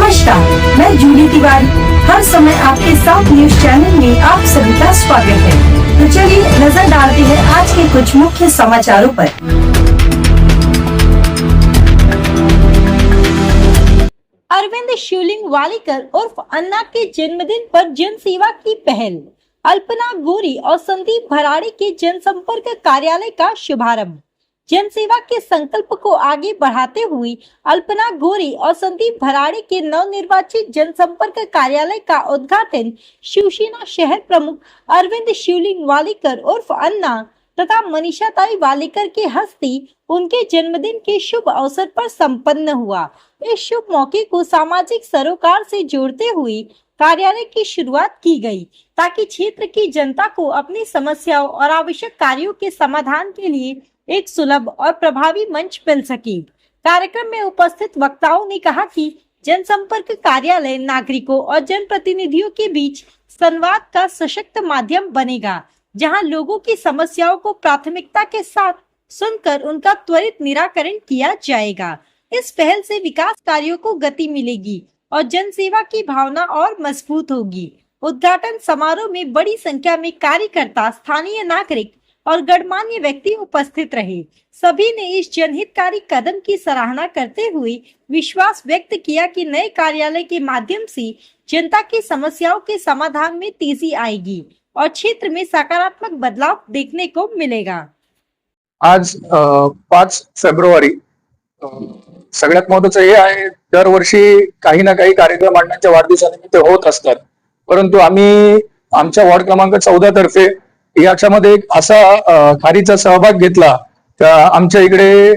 नमस्कार, मैं जूली तिवारी। हर समय आपके साथ न्यूज चैनल में आप सभी का स्वागत है। तो चलिए नजर डालते हैं आज के कुछ मुख्य समाचारों पर। अरविंद शिवलिंग वालीकर उर्फ अन्ना के जन्मदिन पर जन सेवा की पहल। अल्पना गोरी और संदीप भराड़ी के जनसंपर्क कार्यालय का शुभारंभ। जन सेवा के संकल्प को आगे बढ़ाते हुए अल्पना गोरी और संदीप भराड़ी के नवनिर्वाचित जनसंपर्क कार्यालय का उद्घाटन शिवसेना शहर प्रमुख अरविंद शिवलिंग वालीकर उर्फ अन्ना तथा मनीषाताई वालीकर के हस्ते उनके जन्मदिन के शुभ अवसर पर संपन्न हुआ। इस शुभ मौके को सामाजिक सरोकार से जोड़ते हुए कार्यालय की शुरुआत की गई ताकि क्षेत्र की जनता को अपनी समस्याओं और आवश्यक कार्यों के समाधान के लिए एक सुलभ और प्रभावी मंच मिल सके। कार्यक्रम में उपस्थित वक्ताओं ने कहा कि जनसंपर्क कार्यालय नागरिकों और जनप्रतिनिधियों के बीच संवाद का सशक्त माध्यम बनेगा, जहां लोगों की समस्याओं को प्राथमिकता के साथ सुनकर उनका त्वरित निराकरण किया जाएगा। इस पहल से विकास कार्यों को गति मिलेगी और जन सेवा की भावना और मजबूत होगी। उद्घाटन समारोह में बड़ी संख्या में कार्यकर्ता, स्थानीय नागरिक और गणमान्य व्यक्ति उपस्थित रहे। सभी ने इस जनहितकारी कदम की सराहना करते हुए विश्वास व्यक्त किया कि नए कार्यालय के माध्यम से जनता की समस्याओं के समाधान में तेजी आएगी और क्षेत्र में सकारात्मक बदलाव देखने को मिलेगा। आज 5 फेब्रुवारी सगळ्यात महत्त्वाचं हे आहे, दरवर्षी काही ना काही कार्यक्रम अण्णांच्या वाढदिवसानिमित्त होत असतात, परंतु आम्ही आमच्या वॉर्ड क्रमांक 14 तर्फे याच्यामध्ये एक असा खारीचा सहभाग घेतला। आमच्या इकडे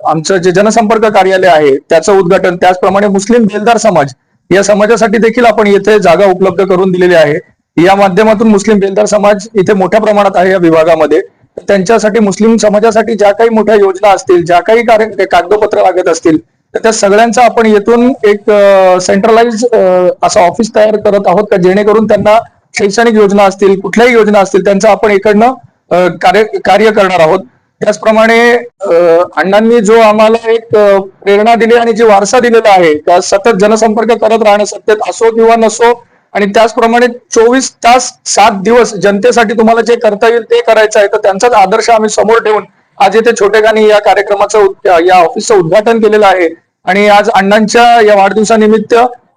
आमचं जे जनसंपर्क कार्यालय आहे त्याचं उद्घाटन, त्याचप्रमाणे मुस्लिम बेलदार समाज या समाजासाठी देखील आपण येथे जागा उपलब्ध करून दिलेली आहे। या माध्यमातून मुस्लिम बेलदार समाज इथे मोठ्या प्रमाणात आहे या विभागामध्ये। त्यांच्यासाठी मुस्लिम समाजासाठी ज्या काही मोठ्या योजना असतील, ज्या काही कागदपत्र लागत असतील, तर त्या सगळ्यांचा आपण येथून एक सेंट्रलाइज असं ऑफिस तयार करत आहोत का जेणेकरून त्यांना शैक्षणिक योजना असतील, कुठल्याही योजना असतील, त्यांचं आपण इकडनं कार्य करणार आहोत। त्याचप्रमाणे अण्णांनी जो आम्हाला एक प्रेरणा दिली आणि जे वारसा दिलेला आहे का सतत जनसंपर्क करत राहणं, सत्तेत असो किंवा नसो, आणि त्याचप्रमाणे 24 तास 7 दिवस जनतेसाठी तुम्हाला जे करता येईल ते करायचं आहे, तर त्यांचाच आदर्श आम्ही समोर ठेवून आज येथे छोटेखानी या कार्यक्रमाचं या ऑफिसचं उद्घाटन केलेलं आहे। आणि आज अण्णांच्या या वाढदिवसानिमित्त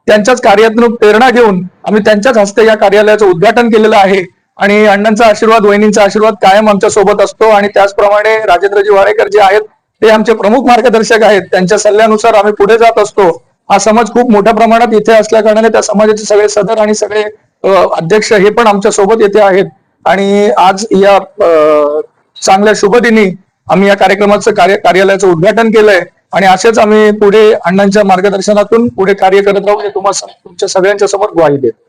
त्यांच्याच कार्यातून प्रेरणा घेऊन आम्ही त्यांच्याच हस्ते या कार्यालयाचं उद्घाटन केलेलं आहे। आणि अण्णांचा आशीर्वाद, वहिनींचा आशीर्वाद कायम आमच्या सोबत असतो। आणि त्याचप्रमाणे राजेंद्रजी वाडेकर जे आहेत ते आमचे प्रमुख मार्गदर्शक आहेत, त्यांच्या सल्ल्यानुसार आम्ही पुढे जात असतो। हा समाज खूप मोठ्या प्रमाणात इथे असल्या कारणाने त्या समाजाचे सगळे सदर आणि सगळे अध्यक्ष हे पण आमच्या सोबत येथे आहेत। आणि आज या चांगल्या शुभदिनी आम्ही या कार्यक्रमाचं कार्यालयाचं उद्घाटन केलंय आणि असेच आम्ही पुढे अण्णांच्या मार्गदर्शनातून पुढे कार्य करत राहू, हे तुम्हाला तुमच्या सगळ्यांच्या समोर ग्वाही देतो।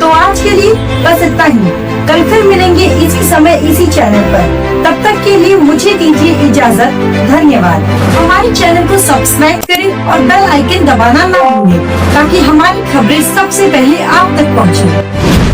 तो आज के लिए बस इतना ही। कल फिर मिलेंगे इसी समय इसी चैनल पर। तब तक के लिए मुझे दीजिए इजाजत। धन्यवाद। हमारे चैनल को सब्सक्राइब करें और बेल आइकन दबाना ना भूलें ताकि हमारी खबरें सबसे पहले आप तक पहुंचे।